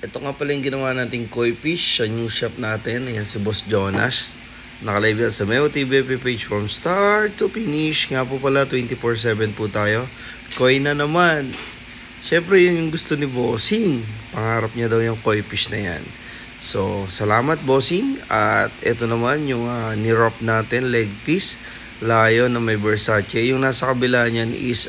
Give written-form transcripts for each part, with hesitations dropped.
Ito nga pala yung ginawa nating koi fish sa new shop natin. Ayan si Boss Jonas. Nakalive yan sa Meo TV page from start to finish. Nga po pala 24/7 po tayo. Koi na naman. Siyempre yun yung gusto ni Bossing. Pangarap niya daw yung koi fish na yan. So salamat Bossing. At ito naman yung nirop natin leg piece. Lion na may Versace. Yung nasa kabila niyan is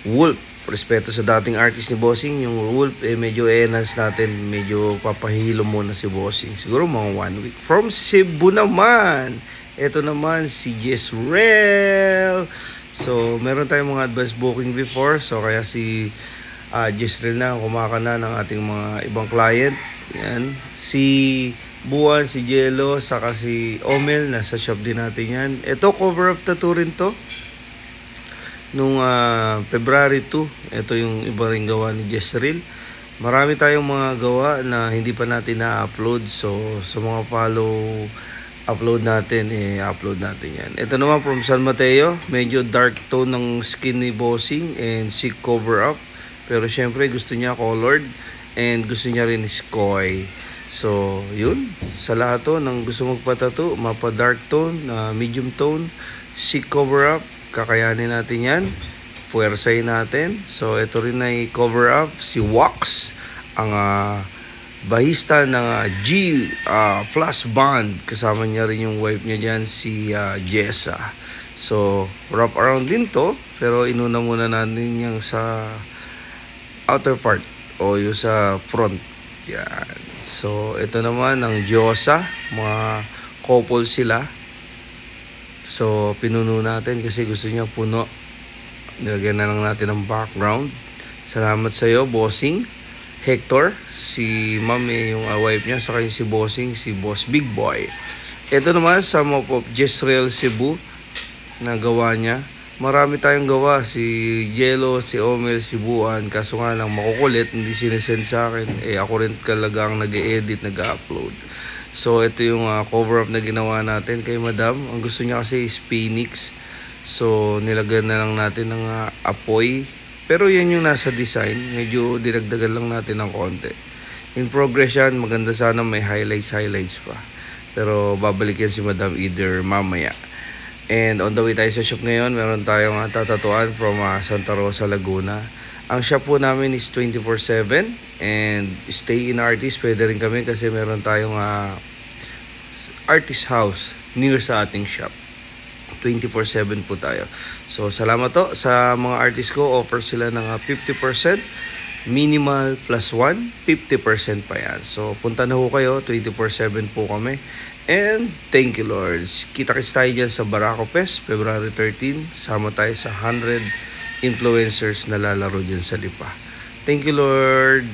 wolf. Respeto sa dating artist ni Bossing, yung wolf medyo enhance natin, medyo papahilo muna si Bossing. Siguro mga 1 week. From Cebu naman, ito naman si Jezreel. So meron tayong mga advance booking before, so kaya si Jezreel na kumakana ng ating mga ibang client. Yan. Si Buwan, si Jello, saka si Omel, nasa shop din natin yan. Ito cover of tattoo rin to. Nung February 2, ito yung iba ring gawa ni Jezreel. Marami tayong mga gawa na hindi pa natin na-upload. So, sa mga upload natin, upload natin yan. Ito naman from San Mateo. Medyo dark tone ng skin ni Bossing and sick cover up. Pero syempre gusto niya colored and gusto niya rin is koi. So, yun. Sa lahat to, ng gusto magpatato, mapa dark tone, medium tone, sick cover up, kakayanin natin yan. Puwersay natin. So, ito rin ay cover up. Si Wax, ang bahista ng Flash Band. Kasama niya rin yung wife niya dyan, si Jessa. So, wrap around din to. Pero inuna muna natin yung sa outer part o yung sa front. Yan. So, ito naman ang Diyosa. Mga couple sila. So, pinuno natin kasi gusto niya puno. Nilagyan na lang natin ang background. Salamat sa iyo, Bossing. Hector, si ma'am yung wife niya. Saka yung si Bossing, si Boss Big Boy. Ito naman sa mga Jezreel Cebu na gawa niya. Marami tayong gawa. Si Jello, si Omel, si Buwan. Kaso nga lang makukulit, hindi sinesend sa akin. Ako rin talagang nag-e-edit, nag-upload. So, ito yung cover up na ginawa natin kay Madam. Ang gusto niya kasi is Phoenix. So, nilagyan na lang natin ng apoy. Pero yan yung nasa design. Medyo dinagdagan lang natin ng konti. In progress yan. Maganda sana may highlights pa. Pero babalik yan si Madam either mamaya. And on the way tayo sa shop ngayon, meron tayong tatatuan from Santa Rosa, Laguna. Ang shop po namin is 24/7 and stay in artist. Pwede rin kami kasi meron tayong artist house near sa ating shop. 24/7 po tayo. So salamat to sa mga artist ko. Offer sila ng 50%. Minimal plus 1, 50% pa yan. So punta na ho kayo. 24/7 po kami. And thank you Lord. Kita-kits tayo dyan sa Barako Fest, February 13. Sama tayo sa 100 influencers na lalaro dyan sa Lipa. Thank you Lord.